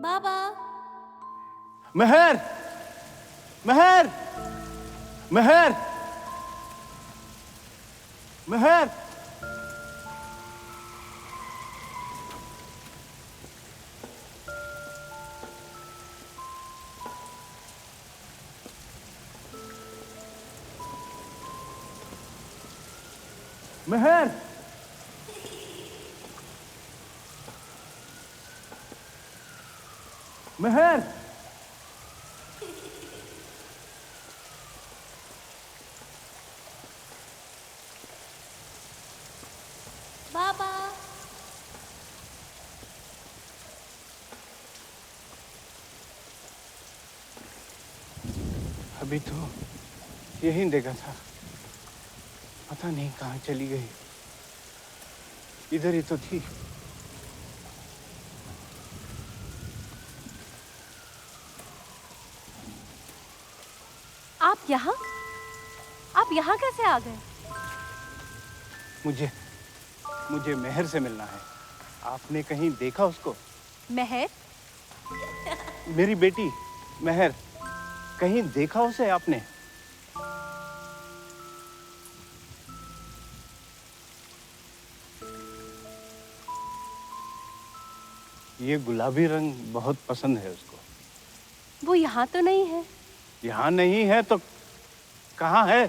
बाबा। मेहर, मेहर, मेहर, मेहर। मेहर, मेहर। बाबा। अभी तो यहीं देखा था, पता नहीं कहाँ चली गई। इधर ही तो थी। आप यहाँ? आप यहाँ कैसे आ गए? मुझे मुझे मेहर से मिलना है। आपने कहीं देखा उसको? मेहर? मेरी बेटी मेहर, कहीं देखा उसे आपने? ये गुलाबी रंग बहुत पसंद है उसको। वो यहाँ तो नहीं है। यहाँ नहीं है तो कहाँ है?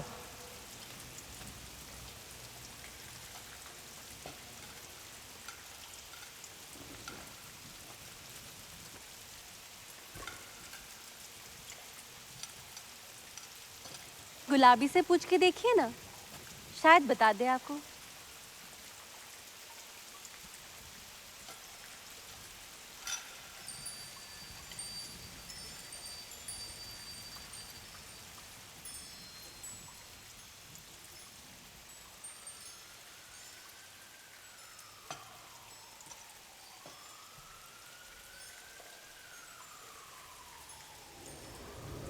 गुलाबी से पूछ के देखिए ना, शायद बता दे आपको।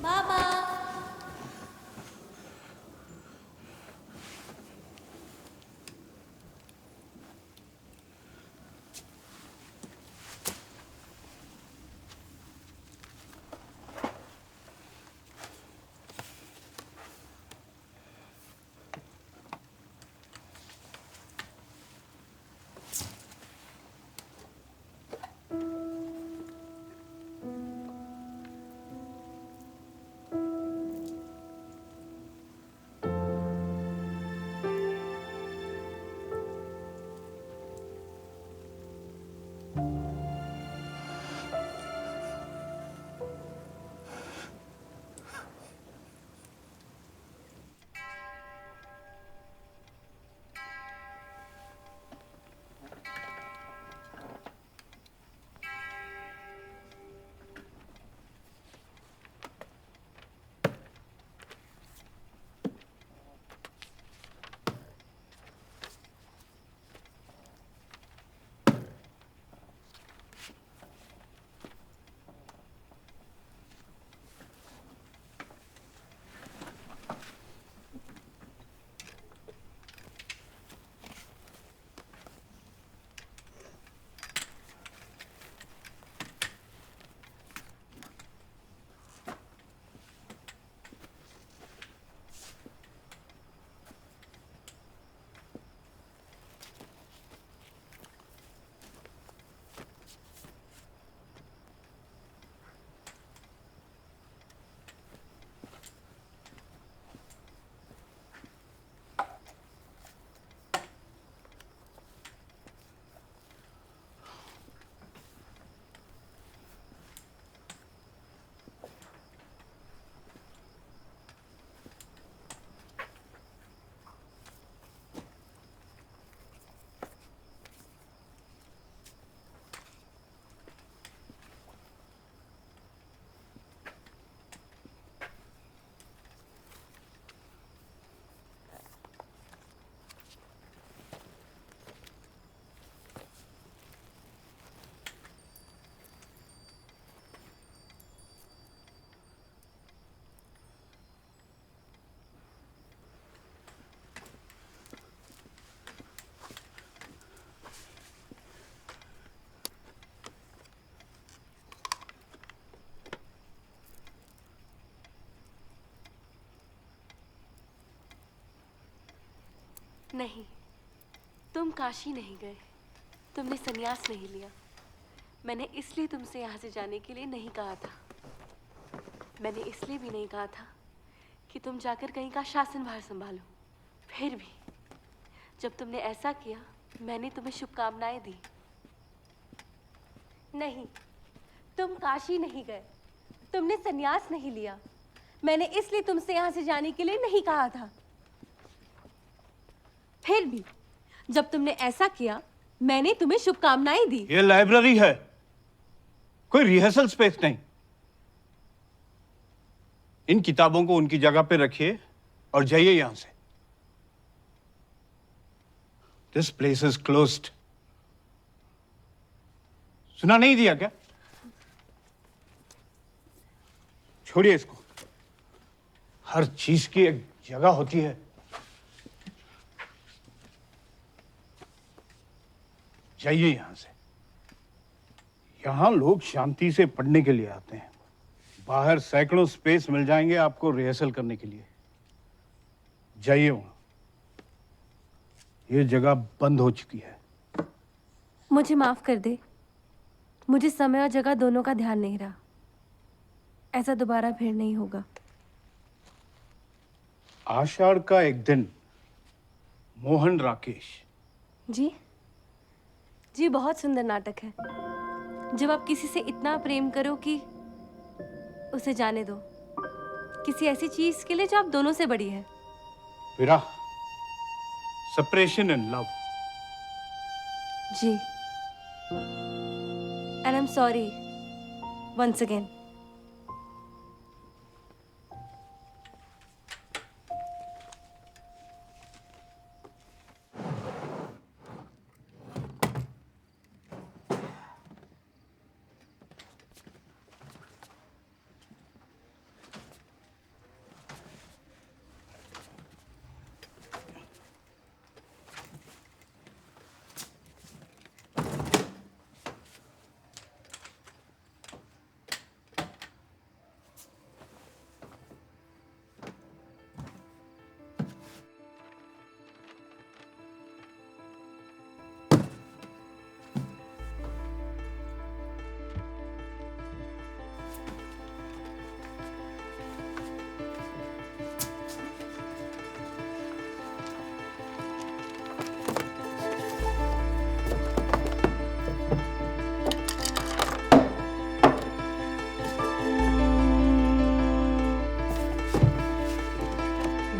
बाबा। नहीं, तुम काशी नहीं गए, तुमने संन्यास नहीं लिया। मैंने इसलिए तुमसे यहाँ से जाने के लिए नहीं कहा था। मैंने इसलिए भी नहीं कहा था कि तुम जाकर कहीं का शासनभार संभालो। फिर भी जब तुमने ऐसा किया, मैंने तुम्हें शुभकामनाएं दी। नहीं, तुम काशी नहीं गए, तुमने संन्यास नहीं लिया। मैंने इसलिए तुमसे यहाँ से जाने के लिए नहीं कहा था। फिर भी जब तुमने ऐसा किया, मैंने तुम्हें शुभकामनाएं दी। ये लाइब्रेरी है, कोई रिहर्सल स्पेस नहीं। इन किताबों को उनकी जगह पे रखिए और जाइए यहां से। This place is closed. सुना नहीं दिया क्या? छोड़िए इसको। हर चीज की एक जगह होती है। जाइए यहां से। यहां लोग शांति से पढ़ने के लिए आते हैं। बाहर सैकड़ों स्पेस मिल जाएंगे आपको रिहर्सल करने के लिए। जाइए वहां। ये जगह बंद हो चुकी है। मुझे माफ कर दे, मुझे समय और जगह दोनों का ध्यान नहीं रहा। ऐसा दोबारा फिर नहीं होगा। आषाढ़ का एक दिन, मोहन राकेश। जी जी, बहुत सुंदर नाटक है। जब आप किसी से इतना प्रेम करो कि उसे जाने दो, किसी ऐसी चीज के लिए जो आप दोनों से बड़ी है। विरह, सेपरेशन एंड लव। जी, and I am sorry once again.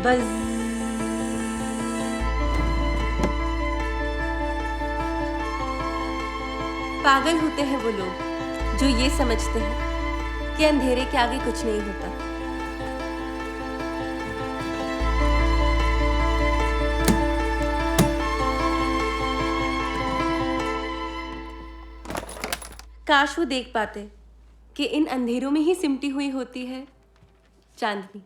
बस पागल होते हैं वो लोग जो ये समझते हैं कि अंधेरे के आगे कुछ नहीं होता। काश वो देख पाते कि इन अंधेरों में ही सिमटी हुई होती है चांदनी।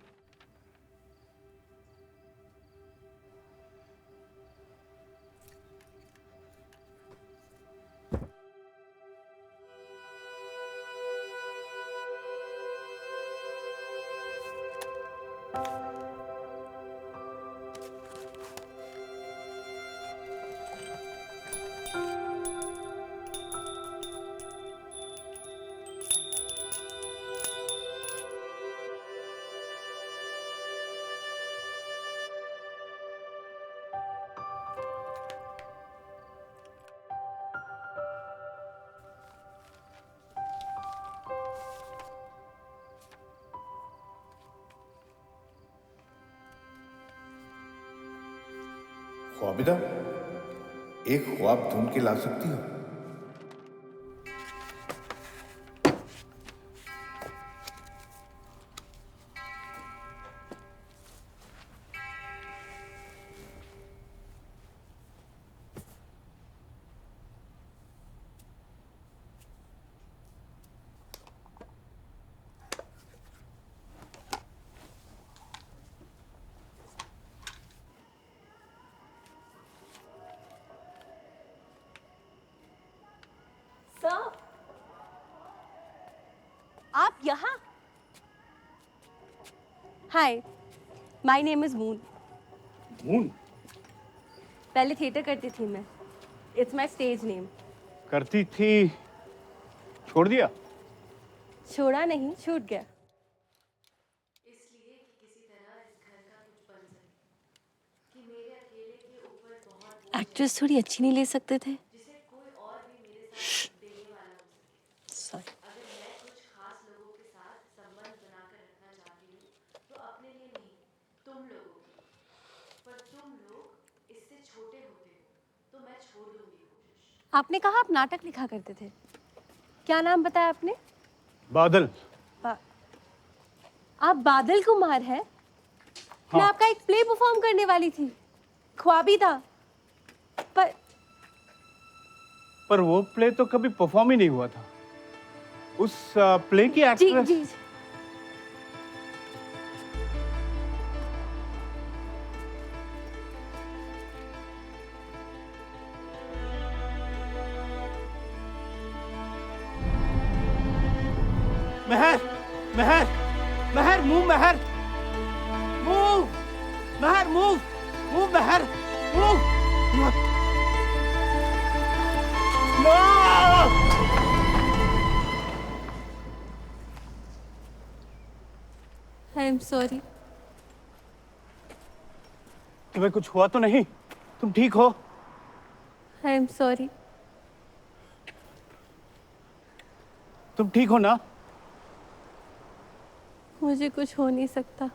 ख्वाबिदा, एक ख्वाब ढूंढ के ला सकती हो? सर, आप यहाँ? Hi, my name is Moon. Moon? पहले थिएटर करती थी मैं। It's my stage name. करती थी, छोड़ दिया? छोड़ा नहीं, छूट गया। एक्ट्रेस थोड़ी अच्छी नहीं ले सकते थे? Sorry. आपने कहा आप नाटक लिखा करते थे। क्या नाम बताया आपने? बादल। आप बादल कुमार हैं? हाँ। मैं आपका एक प्ले परफॉर्म करने वाली थी, ख्वाबीदा। पर वो प्ले तो कभी परफॉर्म ही नहीं हुआ था। उस प्ले की जी एक्ट्रेस। जी। महर, महर, महर, मूव महर, मूव, महर, मूव, मूव महर, मूव। I am sorry. तुम्हें कुछ हुआ तो नहीं? तुम ठीक हो? I am sorry. तुम ठीक हो ना? मुझे कुछ हो नहीं सकता।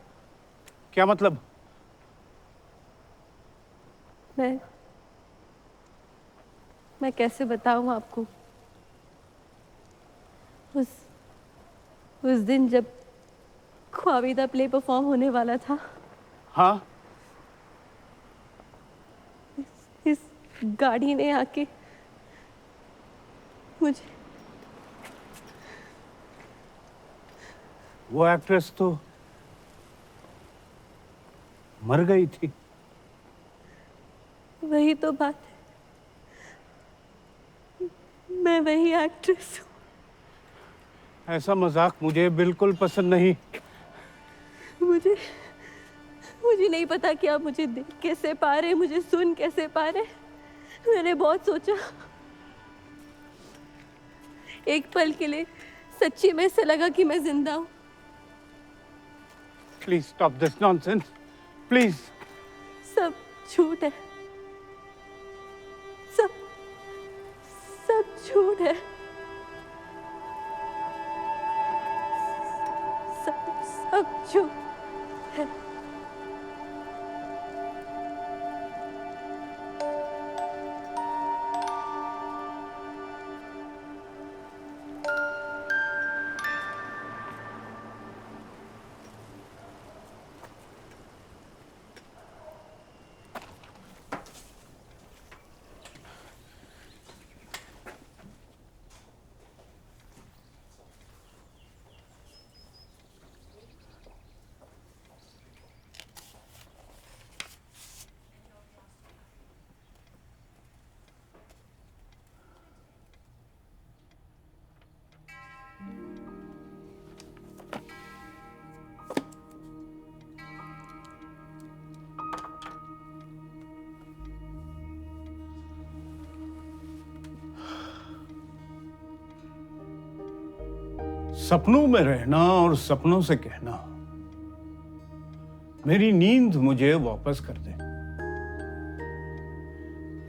क्या मतलब? मैं कैसे बताऊं आपको? उस दिन जब ख्वाबीदा प्ले परफॉर्म होने वाला था, हाँ? इस गाड़ी ने आके मुझे। वो एक्ट्रेस तो मर गई थी। वही तो बात है, मैं वही एक्ट्रेस हूँ। ऐसा मजाक मुझे बिल्कुल पसंद नहीं। मुझे नहीं पता कि आप मुझे देख कैसे पा रहे, मुझे सुन कैसे पा रहे। मैंने बहुत सोचा। एक पल के लिए सच्ची में ऐसा लगा कि मैं जिंदा हूँ। Please stop this nonsense, please. सब झूठ है, सब झूठ है। सब झूठ है। सपनों में रहना और सपनों से कहना, मेरी नींद मुझे वापस कर दे।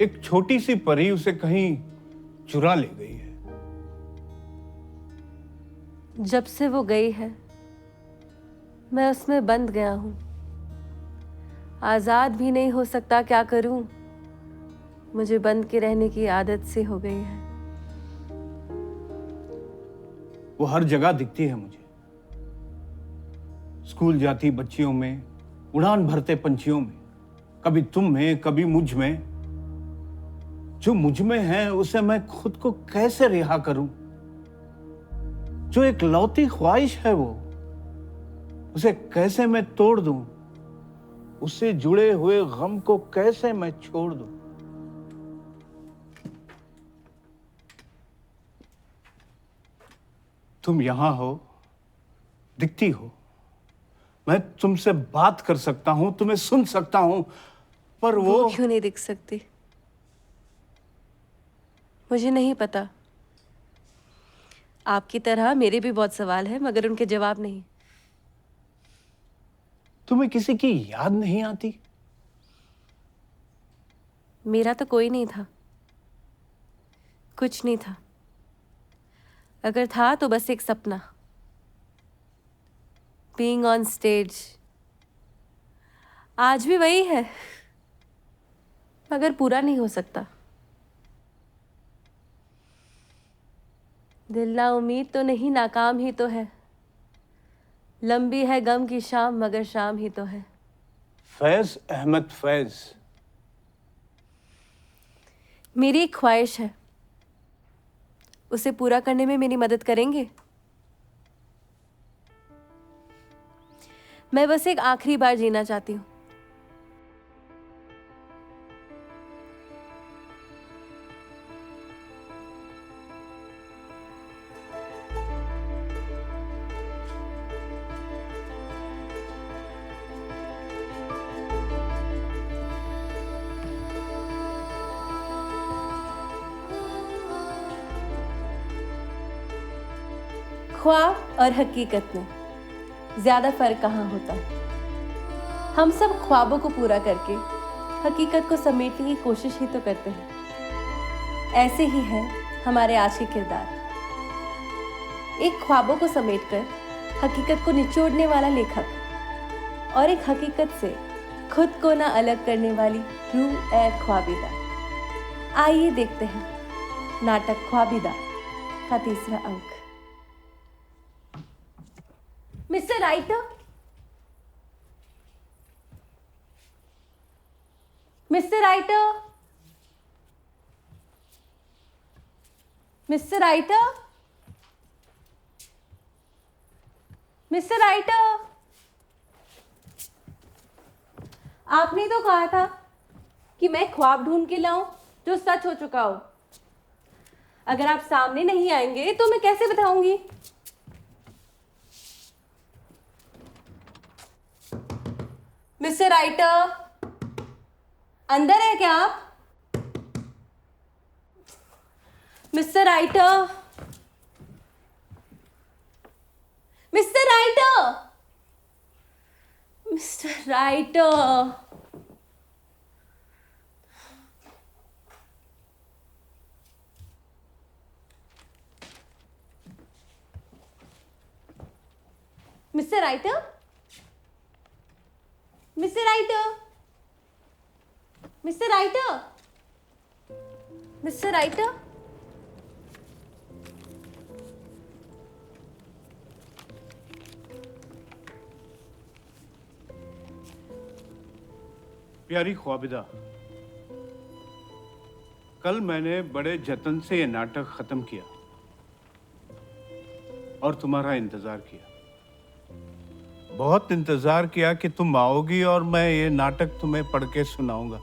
एक छोटी सी परी उसे कहीं चुरा ले गई है। जब से वो गई है, मैं उसमें बंद गया हूं। आजाद भी नहीं हो सकता। क्या करूं? मुझे बंद के रहने की आदत सी हो गई है। वो हर जगह दिखती है मुझे। स्कूल जाती बच्चियों में, उड़ान भरते पंछियों में, कभी तुम में, कभी मुझ में। जो मुझ में है उसे मैं खुद को कैसे रिहा करूं? जो एक लौती ख्वाहिश है वो, उसे कैसे मैं तोड़ दूं? उससे जुड़े हुए गम को कैसे मैं छोड़ दूं? तुम यहां हो, दिखती हो। मैं तुमसे बात कर सकता हूं, तुम्हें सुन सकता हूं, पर वो क्यों नहीं दिख सकती? मुझे नहीं पता। आपकी तरह मेरे भी बहुत सवाल है, मगर उनके जवाब नहीं। तुम्हें किसी की याद नहीं आती? मेरा तो कोई नहीं था, कुछ नहीं था। अगर था तो बस एक सपना, बीइंग ऑन स्टेज। आज भी वही है, मगर पूरा नहीं हो सकता। दिल ना उम्मीद तो नहीं, नाकाम ही तो है। लंबी है गम की शाम, मगर शाम ही तो है। फैज अहमद फैज। मेरी एक ख्वाहिश है, उसे पूरा करने में मेरी मदद करेंगे? मैं बस एक आखिरी बार जीना चाहती हूँ। ख्वाब और हकीकत में ज्यादा फर्क कहाँ होता है? हम सब ख्वाबों को पूरा करके हकीकत को समेटने की कोशिश ही तो करते हैं। ऐसे ही है हमारे आज के किरदार। एक ख्वाबों को समेटकर हकीकत को निचोड़ने वाला लेखक और एक हकीकत से खुद को ना अलग करने वाली रूह ए ख्वाबिदा। आइए देखते हैं नाटक ख्वाबिदा का तीसरा अंक। Mister writer, mister writer, mister writer, mister writer, आपने तो कहा था कि मैं ख्वाब ढूंढ के लाऊं जो सच हो चुका हो। अगर आप सामने नहीं आएंगे तो मैं कैसे बताऊंगी? मिस्टर राइटर, अंदर है क्या आप? Mister writer, mister writer, mister writer. Mister writer, mister writer, mister writer, mister writer. प्यारी ख्वाबिदा, कल मैंने बड़े जतन से ये नाटक खत्म किया और तुम्हारा इंतजार किया। बहुत इंतजार किया कि तुम आओगी और मैं ये नाटक तुम्हें पढ़ के सुनाऊंगा,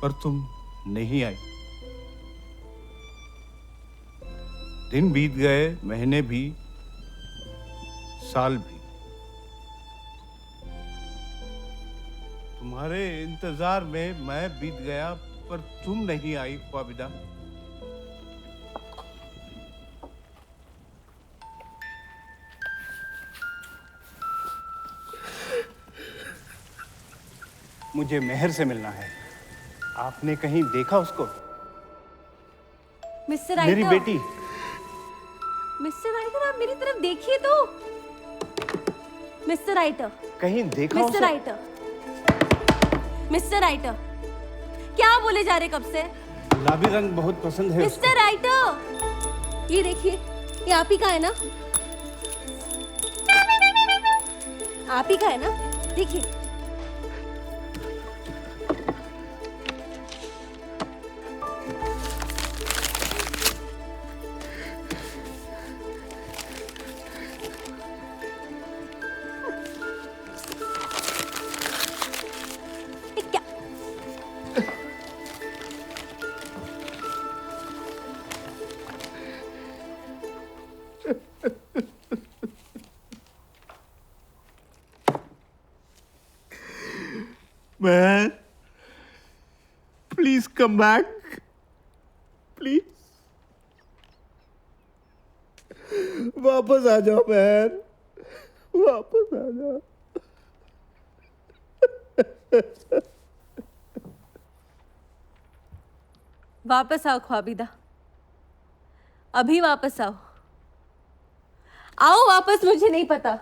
पर तुम नहीं आई। दिन बीत गए, महीने भी, साल भी। तुम्हारे इंतजार में मैं बीत गया, पर तुम नहीं आई ख्वाबिदा। मुझे मेहर से मिलना है। आपने कहीं देखा उसको? मिस्टर राइटर, मेरी बेटी। मिस्टर राइटर, आप मेरी तरफ देखिए तो। मिस्टर राइटर, कहीं देखा मिस्टर उसे? राइटर, मिस्टर राइटर, क्या बोले जा रहे कब से? गुलाबी रंग बहुत पसंद है उसको। मिस्टर राइटर, ये देखिए, ये आप ही का है ना? आप ही का है ना? देखिए। ये क्या? कम बैक प्लीज, वापस आ जाओ बहन, वापस आ जाओ। वापस आओ ख्वाबिदा, अभी वापस आओ। आओ वापस, मुझे नहीं पता,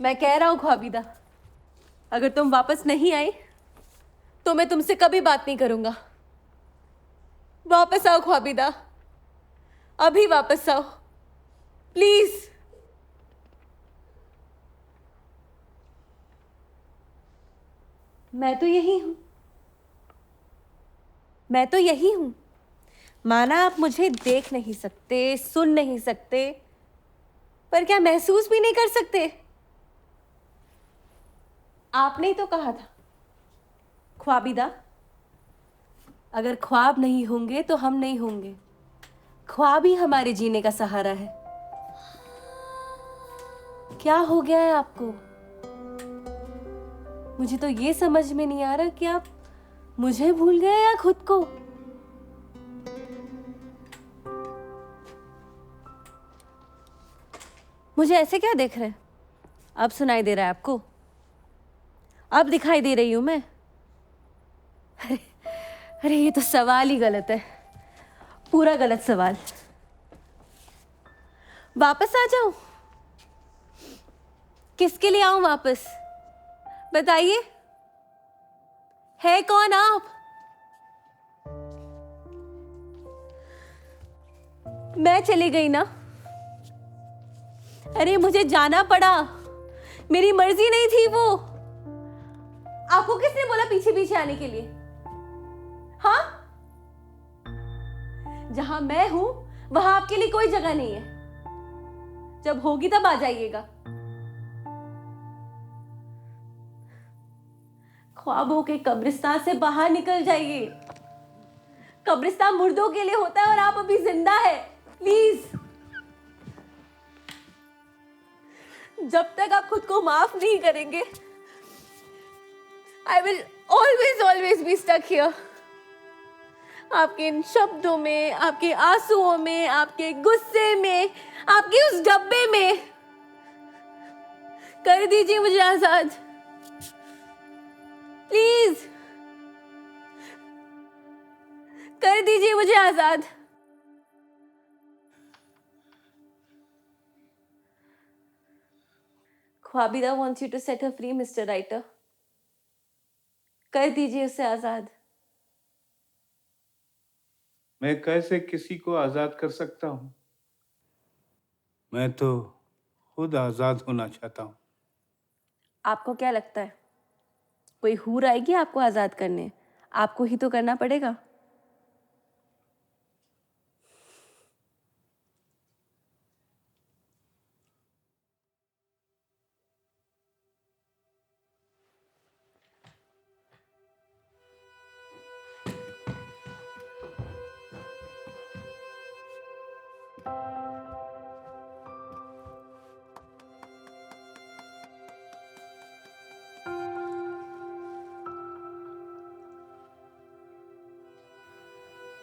मैं कह रहा हूं ख्वाबिदा, अगर तुम वापस नहीं आए तो मैं तुमसे कभी बात नहीं करूंगा। वापस आओ ख्वाबिदा, अभी वापस आओ प्लीज। मैं तो यही हूं, मैं तो यही हूं। माना आप मुझे देख नहीं सकते, सुन नहीं सकते, पर क्या महसूस भी नहीं कर सकते? आपने ही तो कहा था ख्वाबिदा, अगर ख्वाब नहीं होंगे तो हम नहीं होंगे। ख्वाब ही हमारे जीने का सहारा है। क्या हो गया है आपको? मुझे तो ये समझ में नहीं आ रहा कि आप मुझे भूल गए या खुद को। मुझे ऐसे क्या देख रहे हैं? अब सुनाई दे रहा है आपको? अब दिखाई दे रही हूं मैं? अरे ये तो सवाल ही गलत है, पूरा गलत सवाल। वापस आ जाऊं? किसके लिए आऊं वापस? बताइए, है कौन आप? मैं चली गई ना, अरे मुझे जाना पड़ा, मेरी मर्जी नहीं थी वो। आपको किसने बोला पीछे पीछे आने के लिए? हाँ, जहां मैं हूं वहां आपके लिए कोई जगह नहीं है। जब होगी तब आ जाइएगा। ख्वाबों के कब्रिस्तान से बाहर निकल जाइए। कब्रिस्तान मुर्दों के लिए होता है और आप अभी जिंदा है। प्लीज, जब तक आप खुद को माफ नहीं करेंगे, I will always always be stuck here. आपके इन शब्दों में, आपके आंसुओं में, आपके गुस्से में, आपके उस डब्बे में। कर दीजिए मुझे आजाद प्लीज, कर दीजिए मुझे आजाद। ख्वाबिदा wants you to set her free, Mr. Writer. कर दीजिए उसे आजाद। मैं कैसे किसी को आजाद कर सकता हूं? मैं तो खुद आजाद होना चाहता हूं। आपको क्या लगता है कोई हूर आएगी आपको आजाद करने? आपको ही तो करना पड़ेगा।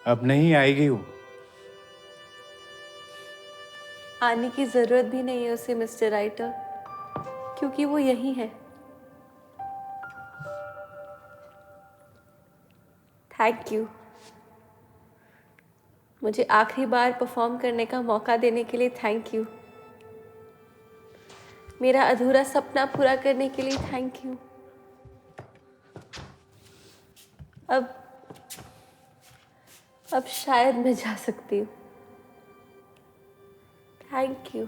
अब नहीं आएगी वो। आने की जरूरत भी नहीं है उसे, मिस्टर राइटर, क्योंकि वो यही है। थैंक यू, मुझे आखिरी बार परफॉर्म करने का मौका देने के लिए थैंक यू। मेरा अधूरा सपना पूरा करने के लिए थैंक यू। अब शायद मैं जा सकती हूँ। Thank you.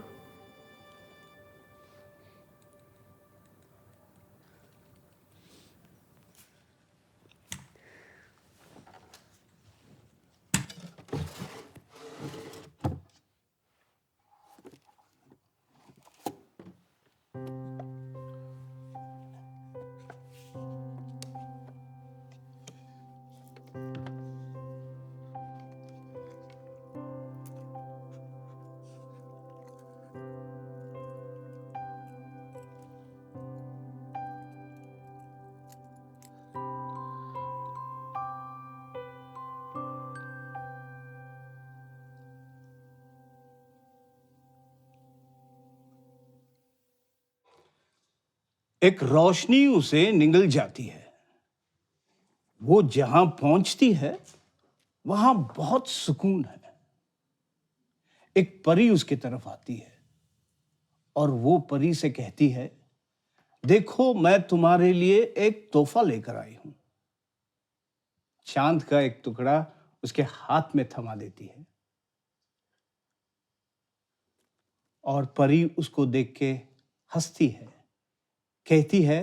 एक रोशनी उसे निगल जाती है। वो जहां पहुंचती है वहां बहुत सुकून है। एक परी उसकी तरफ आती है और वो परी से कहती है, देखो मैं तुम्हारे लिए एक तोहफा लेकर आई हूं। चांद का एक टुकड़ा उसके हाथ में थमा देती है और परी उसको देख के हंसती है, कहती है,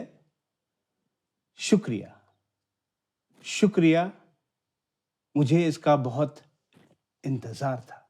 शुक्रिया शुक्रिया, मुझे इसका बहुत इंतजार था।